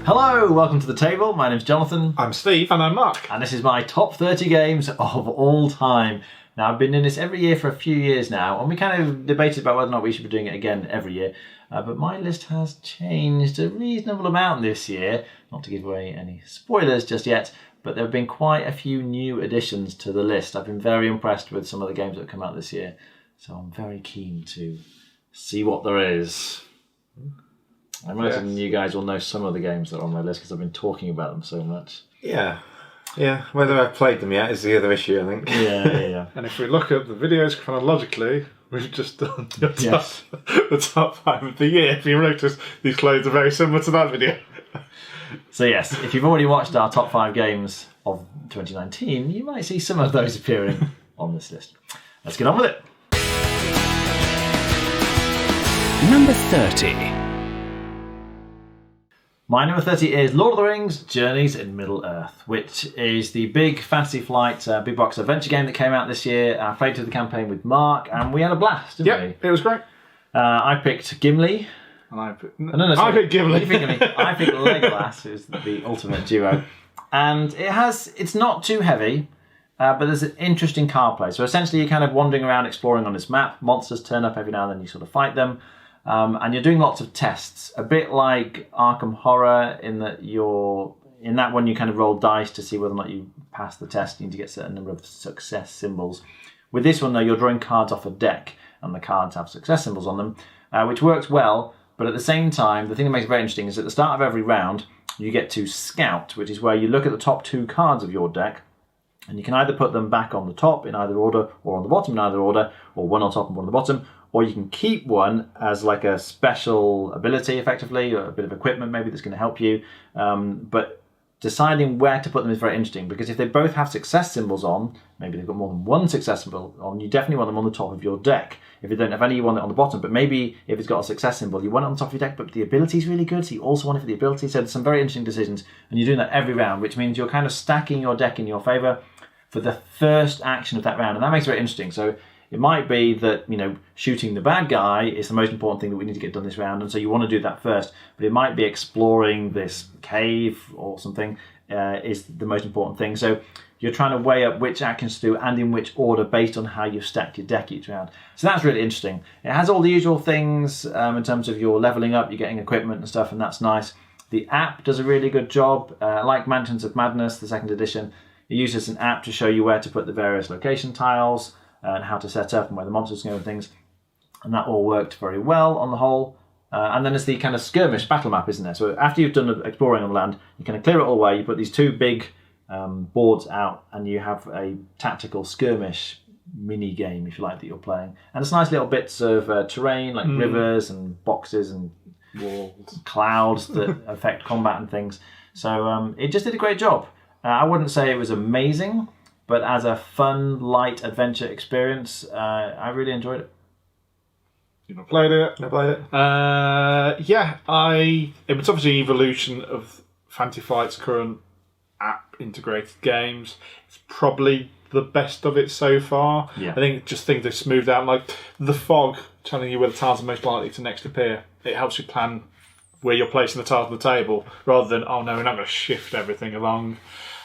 Hello, welcome to the table. My name's Jonathan. I'm Steve. And I'm Mark. And this is my top 30 games of all time. Now, I've been doing this every year for a few years now, and we kind of debated about whether or not we should be doing it again every year. But my list has changed a reasonable amount this year. Not to give away any spoilers just yet, but there have been quite a few new additions to the list. I've been very impressed with some of the games that have come out this year, so I'm very keen to see what there is. I imagine you guys will know some of the games that are on my list because I've been talking about them so much. Yeah. Whether I've played them yet is the other issue, I think. Yeah. And if we look at the videos chronologically, we've just done the top 5 of the year. If you notice, these clothes are very similar to that video. So yes, if you've already watched our top 5 games of 2019, you might see some of those appearing on this list. Let's get on with it. Number 30. My number 30 is Lord of the Rings Journeys in Middle-earth, which is the big Fantasy Flight big box adventure game that came out this year. I played through the campaign with Mark and we had a blast, didn't we? Yeah, it was great. I picked Gimli. And I picked I picked Gimli. You picked Gimli. I picked Legolas, who's the ultimate duo. And it's not too heavy, but there's an interesting card play. So essentially you're kind of wandering around exploring on this map. Monsters turn up every now and then, you sort of fight them. And you're doing lots of tests, a bit like Arkham Horror in that in that one you kind of roll dice to see whether or not you pass the test. You need to get a certain number of success symbols. With this one though, you're drawing cards off a deck and the cards have success symbols on them, which works well, but at the same time, the thing that makes it very interesting is at the start of every round, you get to scout, which is where you look at the top 2 cards of your deck, and you can either put them back on the top in either order or on the bottom in either order, or one on top and one on the bottom, or you can keep one as like a special ability, effectively, or a bit of equipment maybe that's going to help you. But deciding where to put them is very interesting, because if they both have success symbols on, maybe they've got more than one success symbol on, you definitely want them on the top of your deck. If you don't have any, you want it on the bottom, but maybe if it's got a success symbol, you want it on the top of your deck, but the ability is really good, so you also want it for the ability. So there's some very interesting decisions, and you're doing that every round, which means you're kind of stacking your deck in your favour for the first action of that round, and that makes it very interesting. So it might be that, shooting the bad guy is the most important thing that we need to get done this round, and so you want to do that first. But it might be exploring this cave or something is the most important thing. So you're trying to weigh up which actions to do and in which order based on how you've stacked your deck each round. So that's really interesting. It has all the usual things in terms of your leveling up, you're getting equipment and stuff, and that's nice. The app does a really good job. Like Mansions of Madness, the second edition, it uses an app to show you where to put the various location tiles and how to set up and where the monsters go and things. And that all worked very well on the whole. And then there's the kind of skirmish battle map, isn't there? So after you've done exploring on land, you kind of clear it all away, you put these 2 big boards out, and you have a tactical skirmish mini game, if you like, that you're playing. And it's nice little bits of terrain, like rivers and boxes and walls, clouds that affect combat and things. So it just did a great job. I wouldn't say it was amazing, but as a fun, light adventure experience, I really enjoyed it. You've not played it? I played it. It was obviously an evolution of Fantasy Flight's current app integrated games. It's probably the best of it so far. Yeah. I think they've smoothed out, like the fog telling you where the tiles are most likely to next appear. It helps you plan where you're placing the tiles on the table, rather than, oh no, we're not going to shift everything along.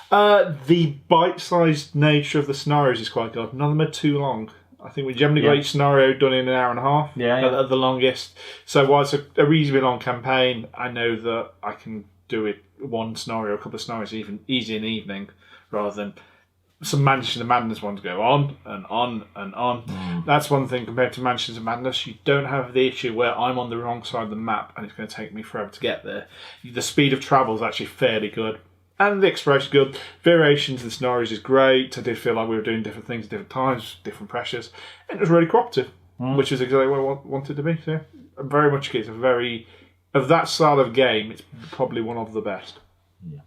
The bite-sized nature of the scenarios is quite good. None of them are too long. I think we generally got each scenario done in an hour and a half at the longest. So while it's a reasonably long campaign, I know that I can do it one scenario, a couple of scenarios, even easy in the evening, rather than some Mansions of Madness ones go on and on and on. That's one thing compared to Mansions of Madness. You don't have the issue where I'm on the wrong side of the map and it's going to take me forever to get there. The speed of travel is actually fairly good. And the exploration is good. Variations in scenarios is great. I did feel like we were doing different things at different times, different pressures. And it was really cooperative, which is exactly what I wanted to be. So, yeah, very much it's of that style of game, it's probably one of the best. Yeah.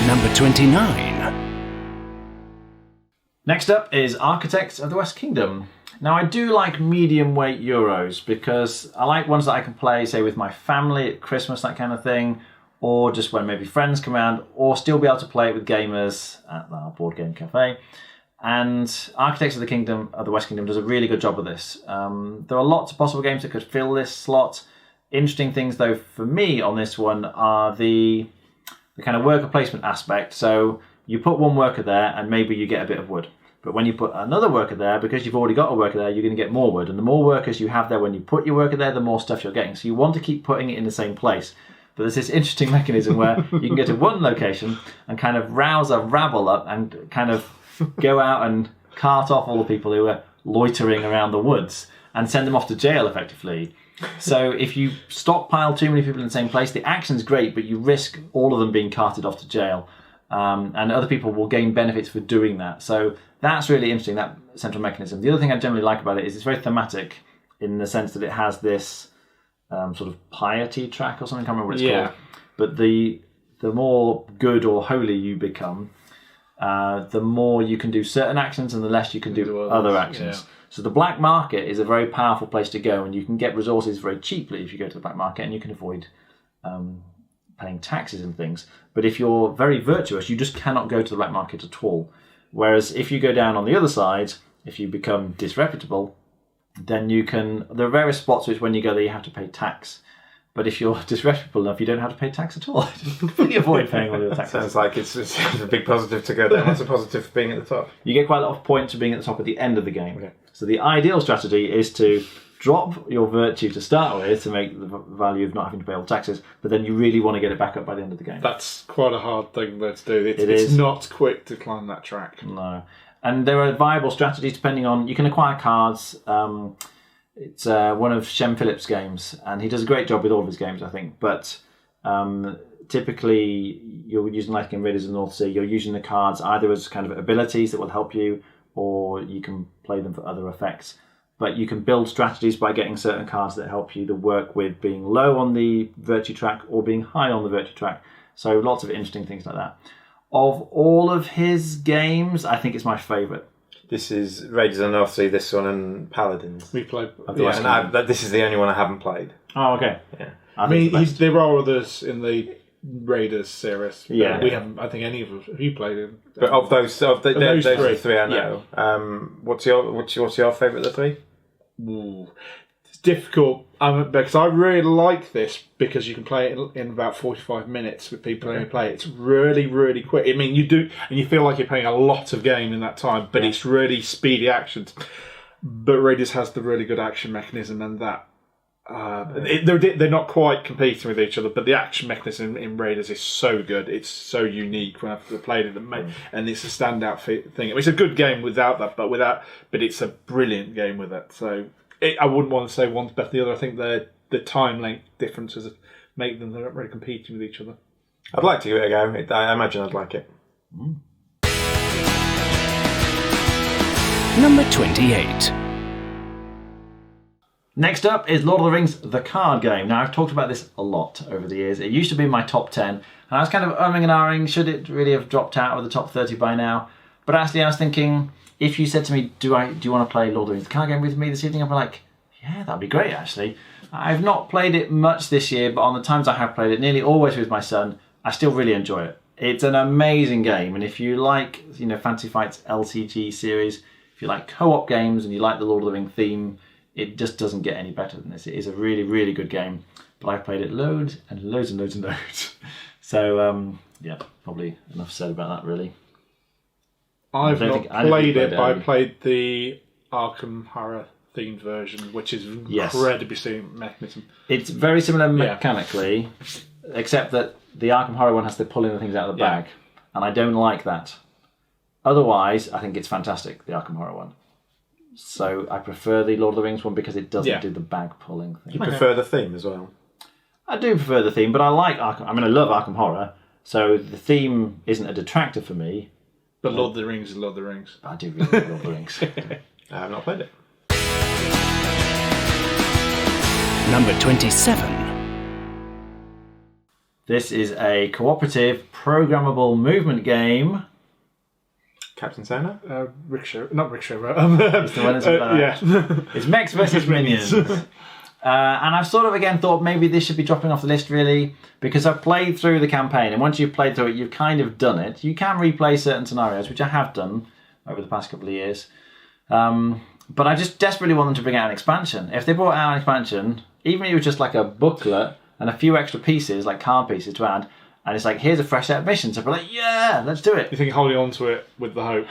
Number 29. Next up is Architects of the West Kingdom. Now, I do like medium weight Euros because I like ones that I can play, say, with my family at Christmas, that kind of thing, or just when maybe friends come around, or still be able to play it with gamers at our board game cafe. And Architects of the West Kingdom does a really good job of this. There are lots of possible games that could fill this slot. interesting things, though, for me on this one are the kind of worker placement aspect. So you put one worker there and maybe you get a bit of wood. But when you put another worker there, because you've already got a worker there, you're going to get more wood. And the more workers you have there when you put your worker there, the more stuff you're getting. So you want to keep putting it in the same place. But there's this interesting mechanism where you can go to one location and kind of rouse a rabble up and kind of go out and cart off all the people who are loitering around the woods and send them off to jail, effectively. So if you stockpile too many people in the same place, the action's great, but you risk all of them being carted off to jail. And other people will gain benefits for doing that. So that's really interesting, that central mechanism. The other thing I generally like about it is it's very thematic in the sense that it has this sort of piety track or something, I can't remember what it's called. But the more good or holy you become, the more you can do certain actions and the less you can do other actions. Yeah. So the black market is a very powerful place to go, and you can get resources very cheaply if you go to the black market, and you can avoid paying taxes and things. But if you're very virtuous, you just cannot go to the black market at all. Whereas if you go down on the other side, if you become disreputable, then you can... There are various spots which when you go there you have to pay tax. But if you're disreputable enough, you don't have to pay tax at all. Just completely avoid paying all your taxes. Sounds like it's a big positive to go down. What's a positive for being at the top? You get quite a lot of points for being at the top at the end of the game. Okay. So the ideal strategy is to drop your virtue to start with to make the value of not having to pay all taxes, but then you really want to get it back up by the end of the game. That's quite a hard thing though to do. It's not quick to climb that track. No. And there are viable strategies depending on... You can acquire cards. It's one of Shem Phillips' games, and he does a great job with all of his games, I think. But typically, you're using like in Raiders of the North Sea, you're using the cards either as kind of abilities that will help you, or you can play them for other effects. But you can build strategies by getting certain cards that help you to work with being low on the virtue track or being high on the virtue track. So lots of interesting things like that. Of all of his games, I think it's my favourite. This is Raiders of the North Sea, this one, and Paladins. We played... This is the only one I haven't played. Oh, okay. Yeah. I mean, there are others in the Raiders series. Yeah. We haven't, I think, any of us. Have you played it? But of those are the three I know. Yeah. What's your favourite of the three? Ooh. It's difficult because I really like this because you can play it in about 45 minutes with people who play it. It's really, really quick. I mean, you do, and you feel like you're playing a lot of game in that time, but it's really speedy actions. But Raiders has the really good action mechanism, and that they're not quite competing with each other, but the action mechanism in Raiders is so good. It's so unique when I've played it, and it's a standout thing. I mean, it's a good game without that, but it's a brilliant game with it. So I wouldn't want to say one's better than the other. I think the time length differences make them, they're not really competing with each other. I'd like to give it a go. I imagine I'd like it. Number 28. Next up is Lord of the Rings, the card game. Now, I've talked about this a lot over the years. It used to be in my top 10, and I was kind of umming and ahhing, should it really have dropped out of the top 30 by now? But actually, I was thinking, if you said to me, do you want to play Lord of the Rings, the card game with me this evening? I'd be like, yeah, that'd be great, actually. I've not played it much this year, but on the times I have played it, nearly always with my son, I still really enjoy it. It's an amazing game, and if you like, Fantasy Flight's LCG series, if you like co-op games and you like the Lord of the Rings theme, it just doesn't get any better than this. It is a really, really good game. But I've played it loads and loads and loads and loads. So, yeah, probably enough said about that, really. I've not played it, but I played the Arkham Horror themed version, which is incredibly similar mechanism. It's very similar mechanically, except that the Arkham Horror one has to pull in the things out of the bag. And I don't like that. Otherwise, I think it's fantastic, the Arkham Horror one. So I prefer the Lord of the Rings one because it doesn't do the bag pulling thing. You prefer the theme as well? I do prefer the theme, but I like Arkham. I mean, I love Arkham Horror, so the theme isn't a detractor for me. But Lord of the Rings is Lord of the Rings. I do really like Lord of the Rings. I have not played it. Number 27. This is a cooperative, programmable movement game. Captain Sona? Not Rickshaw. It's the one that's It's Mechs versus Minions. And I've sort of again thought maybe this should be dropping off the list really, because I've played through the campaign, and once you've played through it, you've kind of done it. You can replay certain scenarios, which I have done over the past couple of years. And But I just desperately want them to bring out an expansion. If they brought out an expansion, even if it was just like a booklet and a few extra pieces, like card pieces to add, and it's like, here's a fresh set of missions. I'd be like, yeah, let's do it. You think holding on to it with the hope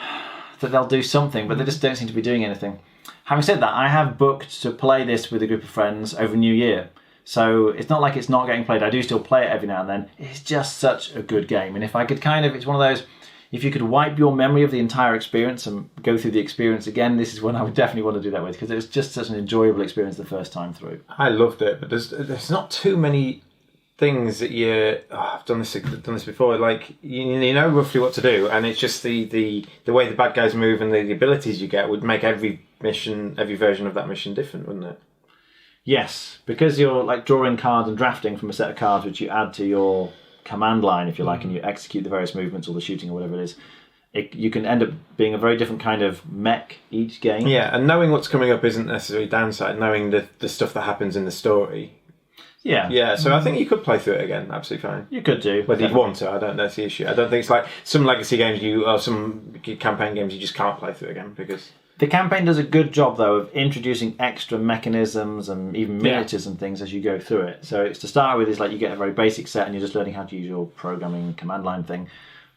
that they'll do something, but they just don't seem to be doing anything. Having said that, I have booked to play this with a group of friends over New Year. So it's not like it's not getting played. I do still play it every now and then. It's just such a good game. And if I could it's one of those, if you could wipe your memory of the entire experience and go through the experience again, this is one I would definitely want to do that with, because it was just such an enjoyable experience the first time through. I loved it, but there's not too many things that I've done this before. Like you know roughly what to do, and it's just the way the bad guys move and the abilities you get would make every version of that mission different, wouldn't it? Yes, because you're like drawing cards and drafting from a set of cards which you add to your command line, if you like, and you execute the various movements or the shooting or whatever it is. You can end up being a very different kind of mech each game. Yeah, and knowing what's coming up isn't necessarily downside. Knowing the stuff that happens in the story. Yeah, so I think you could play through it again, absolutely fine. You could do. Whether you'd want to, I don't know, that's the issue. I don't think it's like some legacy games or some campaign games you just can't play through again because... The campaign does a good job, though, of introducing extra mechanisms and even miniatures and things as you go through it. So it's to start with, it's like you get a very basic set and you're just learning how to use your programming command line thing.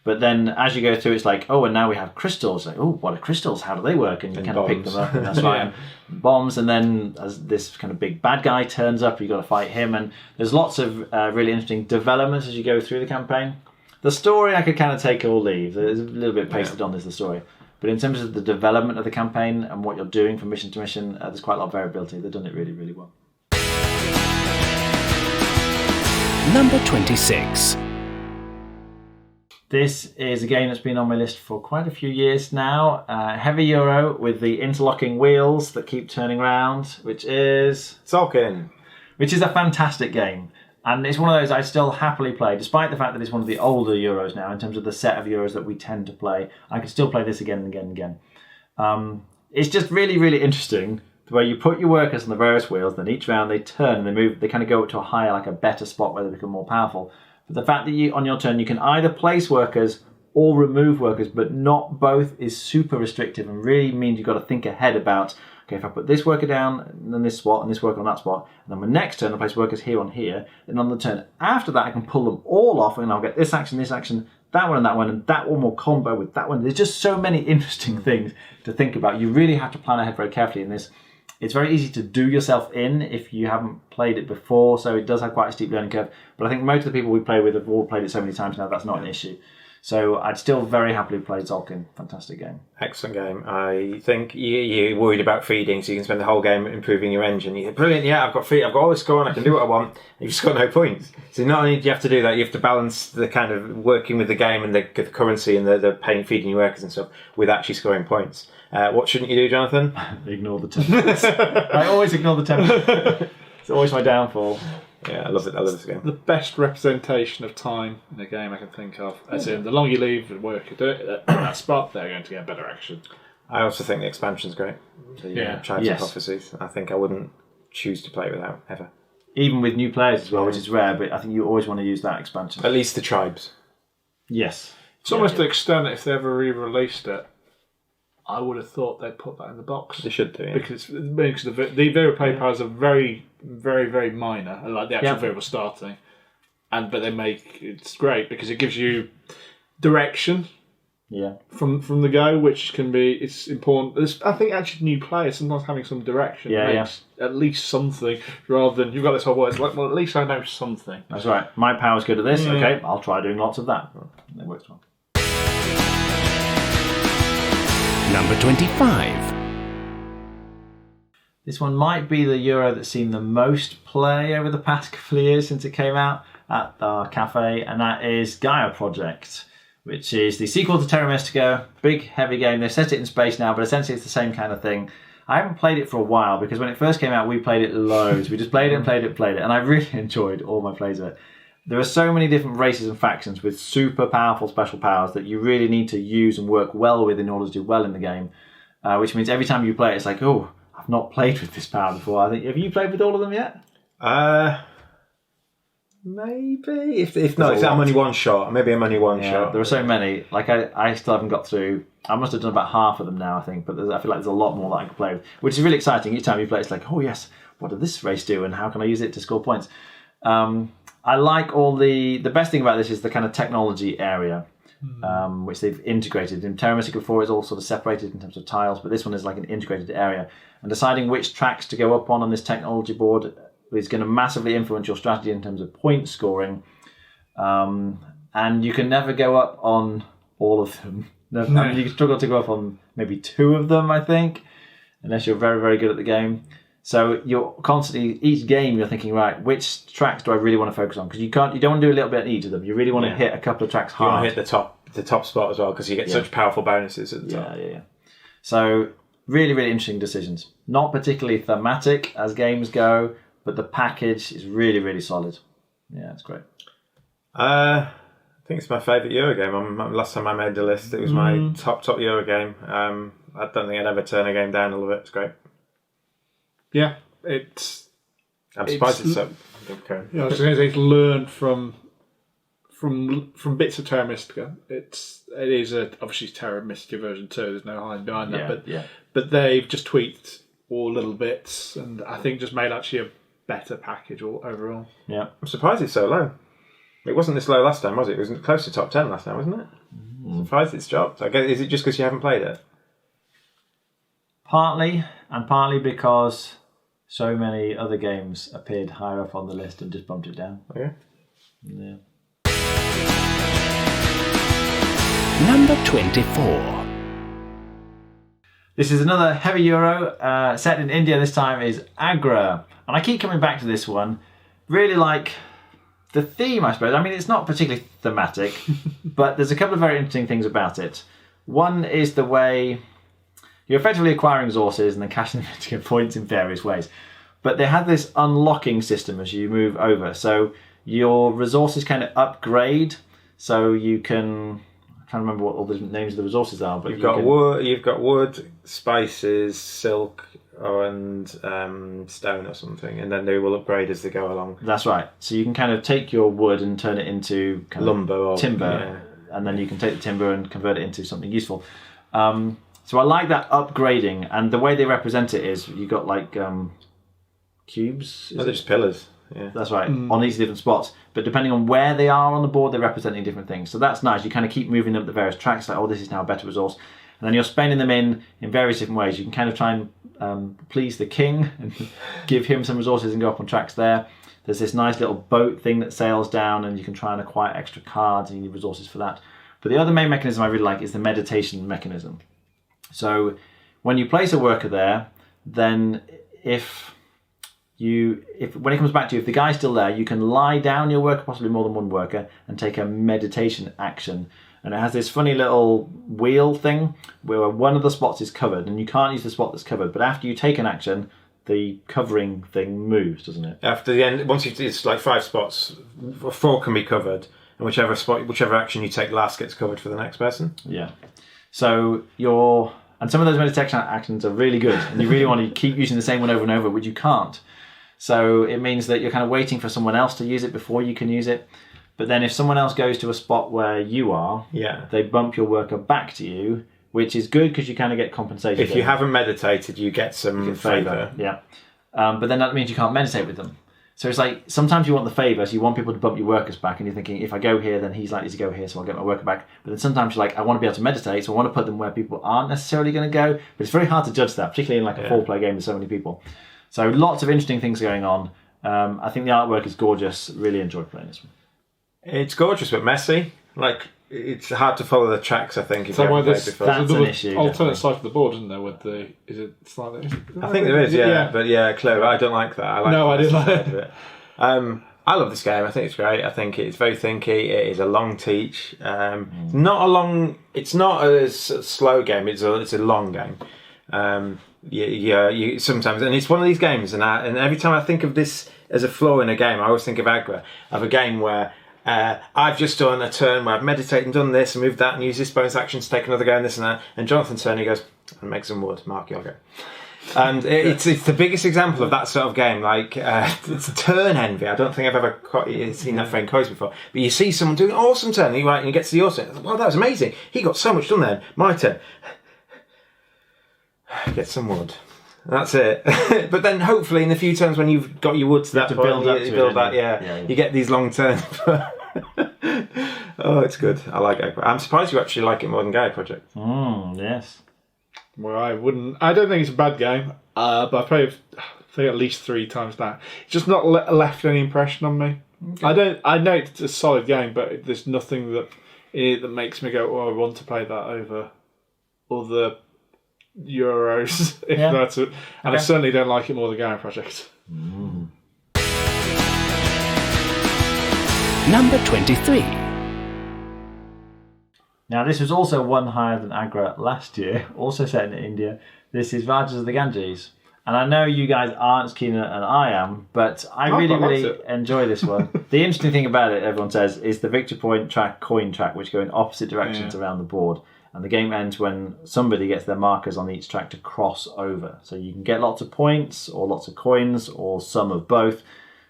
But then as you go through, it's like, oh, and now we have crystals. Like, oh, what are crystals? How do they work? And you kind of pick them up, and that's right. And bombs, and then as this kind of big bad guy turns up, you've got to fight him. And there's lots of really interesting developments as you go through the campaign. The story I could kind of take or leave. There's a little bit pasted on this, the story. But in terms of the development of the campaign and what you're doing from mission to mission, there's quite a lot of variability. They've done it really, really well. Number 26. This is a game that's been on my list for quite a few years now. Heavy Euro with the interlocking wheels that keep turning around, which is Tzolk'in. Which is a fantastic game. And it's one of those I still happily play, despite the fact that it's one of the older Euros now, in terms of the set of Euros that we tend to play. I can still play this again and again and again. It's just really, really interesting the way you put your workers on the various wheels, then each round they turn and they move, they kind of go up to a higher, like a better spot where they become more powerful. But the fact that you, on your turn, you can either place workers or remove workers, but not both is super restrictive and really means you've got to think ahead about, okay, if I put this worker down, and then this spot, and this worker on that spot, and then my next turn I place workers here on here, then on the turn after that I can pull them all off, and I'll get this action, that one, and that one will combo with that one. There's just so many interesting things to think about. You really have to plan ahead very carefully in this. It's very easy to do yourself in if you haven't played it before, so it does have quite a steep learning curve. But I think most of the people we play with have all played it so many times now, that's not an issue. So I'd still very happily play Tzolk'in. Fantastic game. Excellent game. I think you're worried about feeding, so you can spend the whole game improving your engine. You're brilliant, yeah, I've got all this score and I can do what I want. You've just got no points. So not only do you have to do that, you have to balance the kind of working with the game and the currency and the paying, feeding your workers and stuff with actually scoring points. What shouldn't you do, Jonathan? Ignore the templates. I always ignore the templates. It's always my downfall. Yeah, I love it. I love this game. The best representation of time in a game I can think of. As in, the longer you leave the work you do it at that spot, they're going to get better action. I also think the expansion's great. The Tribes and Prophecies. I think I wouldn't choose to play without, ever. Even with new players as well, which is rare, but I think you always want to use that expansion. At least the Tribes. Yes. It's almost to the extent that if they ever re-released it, I would have thought they'd put that in the box. They should do, yeah. Because the variable play powers are very, very, very minor, like the actual variable starting. But they make it's great because it gives you direction from the go, which can be it's important. I think actually new players sometimes having some direction makes at least something rather than you've got this whole world. It's like, well, at least I know something. That's right. My power's good at this. Okay, I'll try doing lots of that. It works well. Number 25. This one might be the Euro that's seen the most play over the past couple of years since it came out at our cafe, and that is Gaia Project, which is the sequel to Terra Mystica. Big, heavy game. They set it in space now, but essentially it's the same kind of thing. I haven't played it for a while because when it first came out, we played it loads. We just played it, and I really enjoyed all my plays of it. There are so many different races and factions with super powerful special powers that you really need to use and work well with in order to do well in the game, which means every time you play it, it's like, oh, I've not played with this power before. Have you played with all of them yet? Maybe if not, There's a I'm lot. only one shot. Maybe I'm only one Yeah, shot. there are so many. Like I still haven't got through. I must have done about half of them now, I think. But I feel like there's a lot more that I can play with, which is really exciting. Each time you play, it's like, oh yes, what did this race do, and how can I use it to score points? I like all the best thing about this is the kind of technology area, which they've integrated. In Terra Mystica before, it's all sort of separated in terms of tiles, but this one is like an integrated area. And deciding which tracks to go up on this technology board is going to massively influence your strategy in terms of point scoring. And you can never go up on all of them. I mean, you can struggle to go up on maybe 2 of them, I think, unless you're very, very good at the game. So you're constantly, each game, you're thinking, right, which tracks do I really want to focus on? Because you don't want to do a little bit at each of them. You really want to hit a couple of tracks You want hard. to hit the top spot as well because you get such powerful bonuses at the top. Yeah. So really, really interesting decisions. Not particularly thematic as games go, but the package is really, really solid. Yeah, it's great. I think it's my favourite Eurogame. Last time I made the list, it was my top Eurogame. I don't think I'd ever turn a game down. I love it. It's great. Yeah, I'm surprised it's so. Okay. I was going to say, learn from bits of Terra Mystica. It is obviously Terra Mystica version 2. There's no hiding behind that, but they've just tweaked all little bits, and I think just made actually a better package overall. Yeah. I'm surprised it's so low. It wasn't this low last time, was it? It was close to top 10 last time, wasn't it? I'm surprised it's dropped. I guess, is it just because you haven't played it? Partly because so many other games appeared higher up on the list and just bumped it down. Okay. Yeah. Number 24. This is another heavy Euro, set in India this time, is Agra. And I keep coming back to this one. Really like the theme, I suppose. I mean, it's not particularly thematic, but there's a couple of very interesting things about it. One is the way you're effectively acquiring resources and then cashing them in to get points in various ways. But they have this unlocking system as you move over. So your resources kind of upgrade. So you can... I'm trying to remember what all the names of the resources are. But You've got wood, spices, silk, and stone or something, and then they will upgrade as they go along. That's right. So you can kind of take your wood and turn it into kind Lumber of or timber, and then you can take the timber and convert it into something useful. So I like that upgrading, and the way they represent it is you've got like cubes. They're just pillars. Yeah. That's right, on these different spots. But depending on where they are on the board, they're representing different things. So that's nice. You kind of keep moving them up the various tracks, like, oh, this is now a better resource. And then you're spending them in various different ways. You can kind of try and please the king and give him some resources and go up on tracks there. There's this nice little boat thing that sails down, and you can try and acquire extra cards, and you need resources for that. But the other main mechanism I really like is the meditation mechanism. So when you place a worker there, then when it comes back to you, if the guy's still there, you can lie down your worker, possibly more than one worker, and take a meditation action. And it has this funny little wheel thing where one of the spots is covered, and you can't use the spot that's covered. But after you take an action, the covering thing moves, doesn't it? After the end, it's like 5 spots, 4 can be covered, and whichever action you take last gets covered for the next person. Yeah. So and some of those meditation actions are really good, and you really want to keep using the same one over and over, which you can't. So it means that you're kind of waiting for someone else to use it before you can use it. But then if someone else goes to a spot where you are, they bump your worker back to you, which is good because you kind of get compensated. If you haven't meditated, you get some favour. Yeah. But then that means you can't meditate with them. So it's like, sometimes you want the favour, so you want people to bump your workers back, and you're thinking, if I go here, then he's likely to go here, so I'll get my worker back. But then sometimes you're like, I want to be able to meditate, so I want to put them where people aren't necessarily going to go. But it's very hard to judge that, particularly in like a 4-player game with so many people. So lots of interesting things going on. I think the artwork is gorgeous. Really enjoyed playing this one. It's gorgeous but messy. Like, it's hard to follow the tracks, I think, if you Somewhere haven't played there's before. That's an issue, alternate definitely. side of the board, isn't there? With is it slightly? I think there is, but clever. I don't like that. I didn't like it. I love this game. I think it's great. I think it's very thinky. It is a long teach. It's not a slow game. It's a long game. You sometimes, and it's one of these games. And every time I think of this as a flaw in a game, I always think of Agra, of a game where I've just done a turn where I've meditated and done this and moved that and used this bonus action to take another go and this and that. And Jonathan's turn, he goes and make some wood. Mark, you'll go. And it's the biggest example of that sort of game. Like, it's turn envy. I don't think I've ever seen that phrase codes before. But you see someone doing an awesome turn, and you get to the awesome. Well, that was amazing. He got so much done then. My turn. Get some wood. That's it. But then hopefully in the few turns when you've got your wood to that to point, build up to build it, that, yeah. you get these long turns. Oh, it's good. I like it. I'm surprised you actually like it more than Gaia Project. Yes. Well, I wouldn't. I don't think it's a bad game, but I've played at least 3 times now. It's just not left any impression on me. Okay. I know it's a solid game, but there's nothing that makes me go, "Oh, I want to play that over other Euros." If that's it. And I certainly don't like it more than Gaia Project. Number 23. Now, this was also one higher than Agra last year, also set in India. This is Rajas of the Ganges. And I know you guys aren't as keen as I am, but I really enjoy this one. The interesting thing about it, everyone says, is the victory point track, coin track, which go in opposite directions around the board. And the game ends when somebody gets their markers on each track to cross over. So you can get lots of points, or lots of coins, or some of both.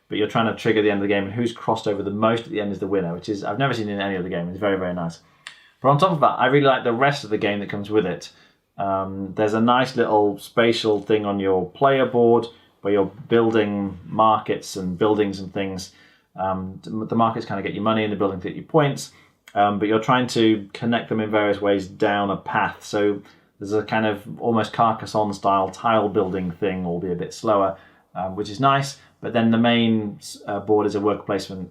But you're trying to trigger the end of the game, and who's crossed over the most at the end is the winner, which is I've never seen in any other game. It's very, very nice. But on top of that, I really like the rest of the game that comes with it. There's a nice little spatial thing on your player board where you're building markets and buildings and things. The markets kind of get your money and the buildings get your points, but you're trying to connect them in various ways down a path. So there's a kind of almost Carcassonne style tile building thing, albeit a bit slower, which is nice. But then the main board is a worker placement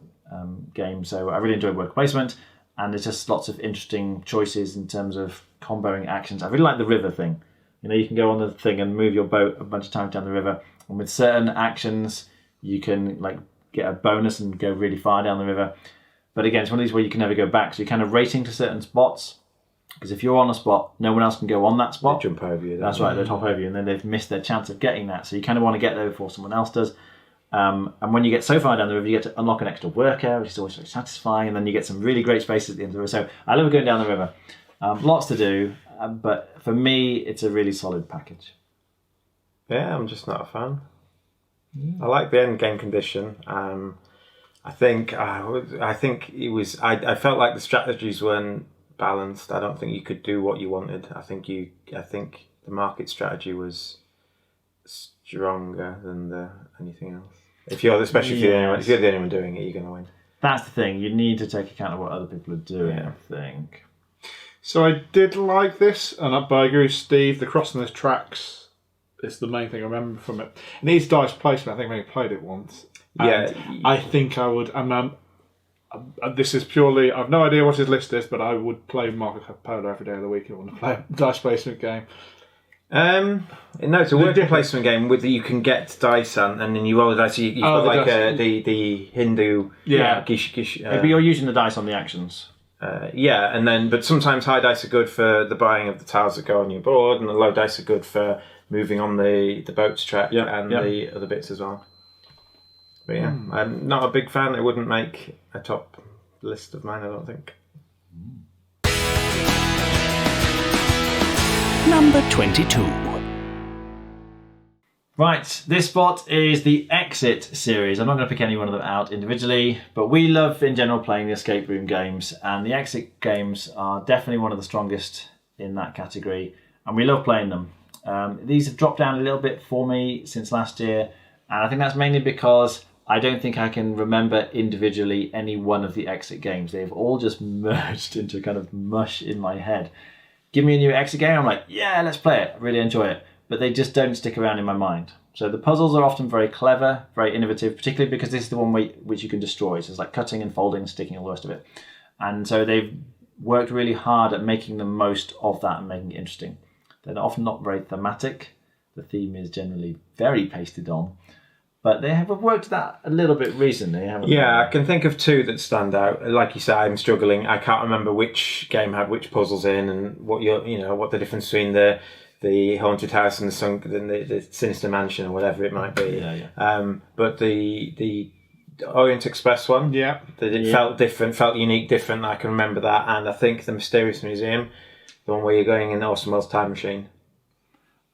game, so I really enjoy worker placement. And there's just lots of interesting choices in terms of comboing actions. I really like the river thing. You know, you can go on the thing and move your boat a bunch of times down the river. And with certain actions, you can like get a bonus and go really far down the river. But again, it's one of these where you can never go back. So you're kind of racing to certain spots. Because if you're on a spot, no one else can go on that spot. They jump over you. That's right, they'll hop over you. And then they've missed their chance of getting that. So you kind of want to get there before someone else does. And when you get so far down the river, you get to unlock an extra worker, which is always very satisfying, and then you get some really great spaces at the end of the river. So I love going down the river. Lots to do, but for me, it's a really solid package. Yeah, I'm just not a fan. I like the end game condition. I think it was. I felt like the strategies weren't balanced. I don't think you could do what you wanted. I think the market strategy was stronger than anything else. Especially if you're the only one doing it, you're going to win. That's the thing. You need to take account of what other people are doing. I think. So I did like this, but I agree with Steve. The crossing those tracks is the main thing I remember from it. It needs dice placement. I think I only played it once. And I think I would. This is purely. I've no idea what his list is, but I would play Marco Polo every day of the week. I want to play a dice placement game. No, it's a worker placement game with you can get dice and then you roll the dice. You've got like the Hindu gish. But you're using the dice on the actions. But sometimes high dice are good for the buying of the tiles that go on your board, and the low dice are good for moving on the boat's track and the other bits as well. But I'm not a big fan. It wouldn't make a top list of mine, I don't think. Number 22. Right, this spot is the Exit series. I'm not going to pick any one of them out individually, but we love in general playing the escape room games, and the Exit games are definitely one of the strongest in that category, and we love playing them. These have dropped down a little bit for me since last year, and I think that's mainly because I don't think I can remember individually any one of the Exit games. They've all just merged into kind of mush in my head. Give me a new Exit game, I'm like, yeah, let's play it. I really enjoy it. But they just don't stick around in my mind. So the puzzles are often very clever, very innovative, particularly because this is the one which you can destroy. So it's like cutting and folding, sticking, all the rest of it. And so they've worked really hard at making the most of that and making it interesting. They're often not very thematic. The theme is generally very pasted on. But they have worked that a little bit recently, haven't they? Yeah, I can think of two that stand out. Like you said, I'm struggling. I can't remember which game had which puzzles in, and what the difference between the haunted house and the sinister mansion or whatever it might be. But the Orient Express one, felt different, felt unique, different. I can remember that, and I think the Mysterious Museum, the one where you're going in Orson Welles' time machine.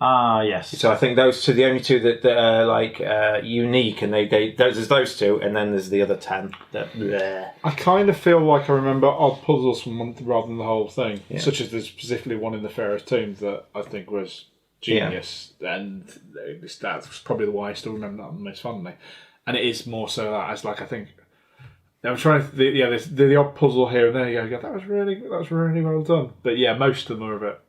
Ah, yes. So I think those two, the only two that are like unique, and there's those two, and then there's the other 10. I kind of feel like I remember odd puzzles from one rather than the whole thing, such as there's specifically one in the Pharaoh's Tomb that I think was genius, and that's probably the why I still remember that most fondly. And it is more so that as like I think I'm trying to there's the odd puzzle here and there. You go, that was really well done. But yeah, most of them are a bit.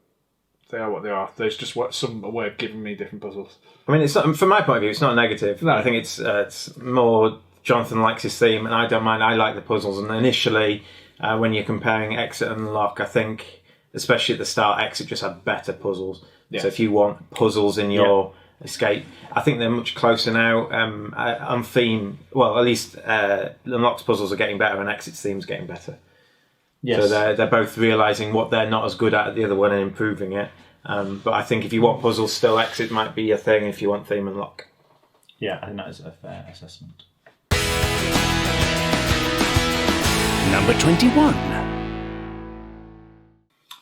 They are what they are. There's just some way of giving me different puzzles. I mean, it's not, from my point of view, it's not negative. No. I think it's more Jonathan likes his theme, and I don't mind. I like the puzzles. And initially, when you're comparing Exit and Lock, I think, especially at the start, Exit just had better puzzles. Yeah. So if you want puzzles in your escape, I think they're much closer now on theme. Well, at least Unlock's puzzles are getting better, and Exit's theme's getting better. Yes. So they're both realising what they're not as good at the other one and improving it. But I think if you want puzzles, still Exit might be a thing if you want theme and lock. Yeah, I think that is a fair assessment. Number 21.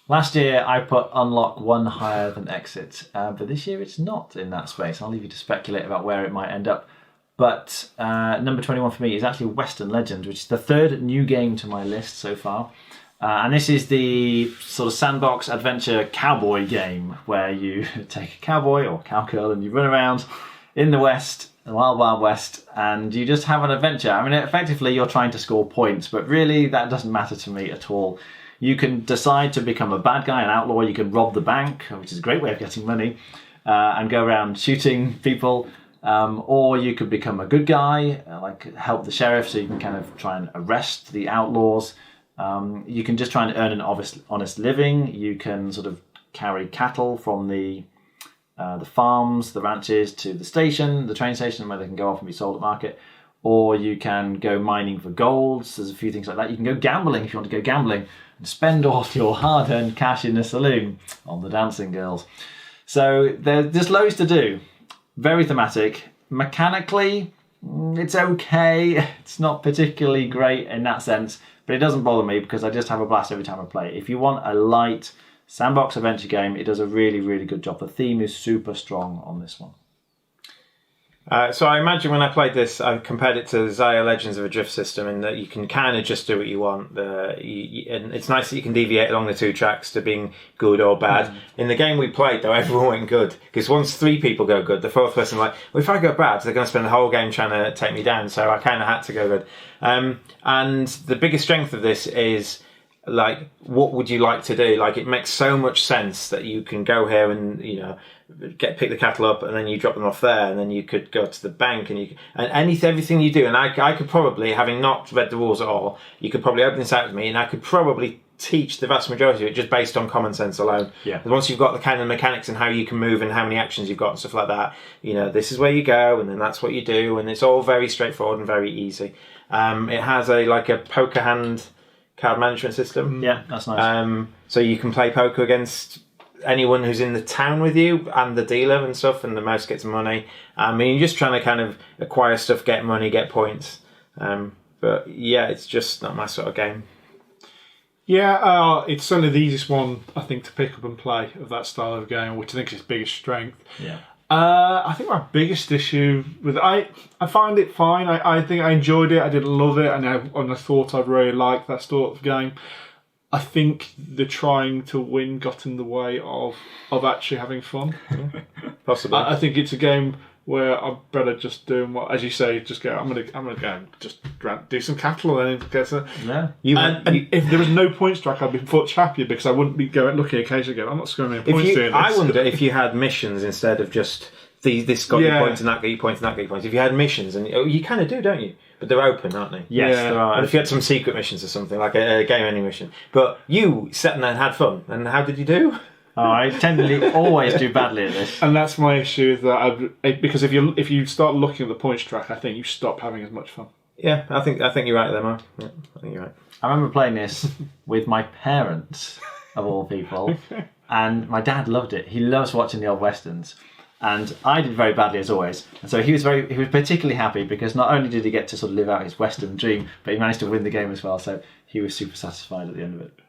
Last year I put Unlock one higher than Exit, but this year it's not in that space. I'll leave you to speculate about where it might end up. But number 21 for me is actually Western Legends, which is the third new game to my list so far. And this is the sort of sandbox adventure cowboy game where you take a cowboy or cowgirl and you run around in the West, the Wild Wild West, and you just have an adventure. I mean, effectively you're trying to score points, but really that doesn't matter to me at all. You can decide to become a bad guy, an outlaw. You can rob the bank, which is a great way of getting money, and go around shooting people. Or you could become a good guy, like help the sheriff, so you can kind of try and arrest the outlaws. You can just try and earn an honest living. You can sort of carry cattle from the farms, the ranches, to the station, the train station, where they can go off and be sold at market. Or you can go mining for gold. So there's a few things like that. You can go gambling if you want to go gambling and spend all your hard-earned cash in the saloon on the dancing girls. So there's loads to do. Very thematic. Mechanically, it's okay. It's not particularly great in that sense, but it doesn't bother me because I just have a blast every time I play it. If you want a light sandbox adventure game, it does a really, really good job. The theme is super strong on this one. So I imagine when I played this, I compared it to Xia Legends of a Drift System, in that you can kind of just do what you want. And it's nice that you can deviate along the two tracks to being good or bad. In the game we played, though, everyone went good. Because once 3 people go good, the 4th person like, well, if I go bad, they're going to spend the whole game trying to take me down. So I kind of had to go good. And the biggest strength of this is, like, what would you like to do? Like, it makes so much sense that you can go here and, you know, pick the cattle up, and then you drop them off there, and then you could go to the bank, and everything you do. And I could probably, having not read the rules at all, you could probably open this out to me, and I could probably teach the vast majority of it just based on common sense alone. Yeah. Once you've got the kind of mechanics and how you can move and how many actions you've got and stuff like that, you know, this is where you go, and then that's what you do, and it's all very straightforward and very easy. It has a poker hand card management system. Yeah, that's nice. So you can play poker against anyone who's in the town with you and the dealer and stuff, and the mouse gets money. I mean, you're just trying to kind of acquire stuff, get money, get points. But yeah, it's just not my sort of game. Yeah, it's certainly the easiest one, I think, to pick up and play of that style of game, which I think is its biggest strength. Yeah. I think my biggest issue with it, I find it fine. I think I enjoyed it. I didn't love it, and I thought I'd really like that sort of game. I think the trying to win got in the way of actually having fun. Possibly. I think it's a game where I'm better just doing what, as you say, just go. I'm gonna go and just do some cattle and then get some. Yeah. And if there was no points track, I'd be much happier because I wouldn't be going looking occasionally. I'm not scoring any points doing this. I wonder if you had missions instead of just this got you points and that got you points and that got you points. If you had missions, and you kind of do, don't you? But they're open, aren't they? Yes, Yeah. there are. And if you had some secret missions or something, like a game ending mission. But you sat there and had fun. And how did you do? Oh, I tend to always do badly at this. And that's my issue, that because if you start looking at the points track, I think you stop having as much fun. Yeah, I think you're right there, Mark. Yeah, I think you're right. I remember playing this with my parents, of all people, and my dad loved it. He loves watching the old westerns. And I did very badly as always. And so he was particularly happy because not only did he get to sort of live out his Western dream, but he managed to win the game as well. So he was super satisfied at the end of it.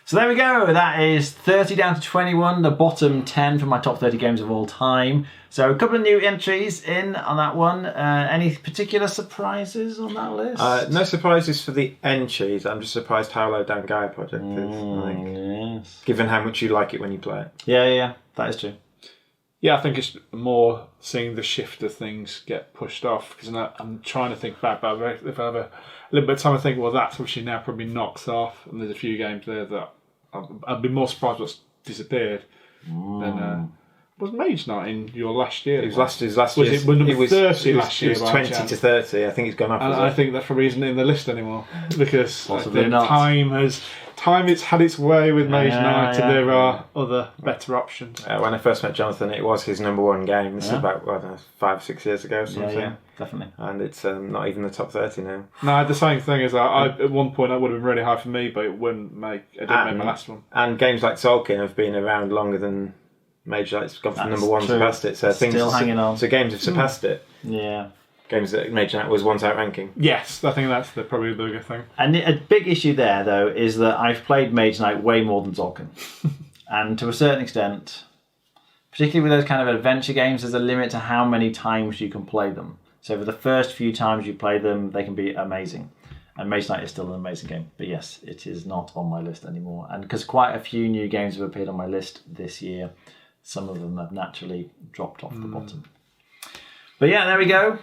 So there we go. That is 30 down to 21, the bottom 10 for my top 30 games of all time. So a couple of new entries in on that one. Any particular surprises on that list? No surprises for the entries. I'm just surprised how low down Gaia Project is. I think, Yes. given how much you like it when you play it. Yeah, that is true. Yeah, I think it's more seeing the shift of things get pushed off, because I'm trying to think back, but if I have a little bit of time, I think, well, that's which now probably knocks off, and there's a few games there that I'd be more surprised what's disappeared than. Was Mage Knight in your last year? It was last year's. Was it number 30 last year? It was 20 to 30. I think it's gone up. And I think that's probably isn't in the list anymore, because Possibly the not. time it's had its way with Mage Knight, and there are other better options. When I first met Jonathan, it was his number one game. This is about 5 or 6 years ago or something. Yeah, definitely. And it's not even the top 30 now. No, I had the same thing as I at one point that would have been really high for me, but it didn't make my last one. And games like Tzolk'in have been around longer than Mage Knight's gone from That's number one, true. surpassed it. So Still hanging on. So games have surpassed it. Yeah. Games that Mage Knight was once outranking. Yes, I think that's probably the bigger thing. And a big issue there, though, is that I've played Mage Knight way more than Tzolk'in. And to a certain extent, particularly with those kind of adventure games, there's a limit to how many times you can play them. So for the first few times you play them, they can be amazing. And Mage Knight is still an amazing game. But yes, it is not on my list anymore. And because quite a few new games have appeared on my list this year, some of them have naturally dropped off the bottom. But yeah, there we go.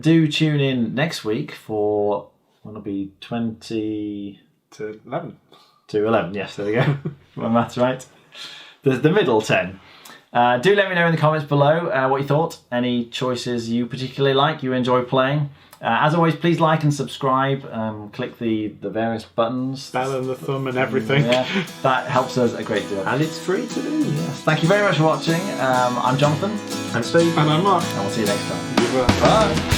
Do tune in next week for, it'll be 20 To 11. to 11. Yes, there we go. My math's right. The middle 10. Do let me know in the comments below what you thought. Any choices you particularly like, you enjoy playing. As always, please like and subscribe. Click the various buttons. Bell and the thumb and everything. Yeah, that helps us a great deal. And it's free to do. Yes. Thank you very much for watching. I'm Jonathan, And Steve. And I'm Mark. and we'll see you next time. You've, Bye.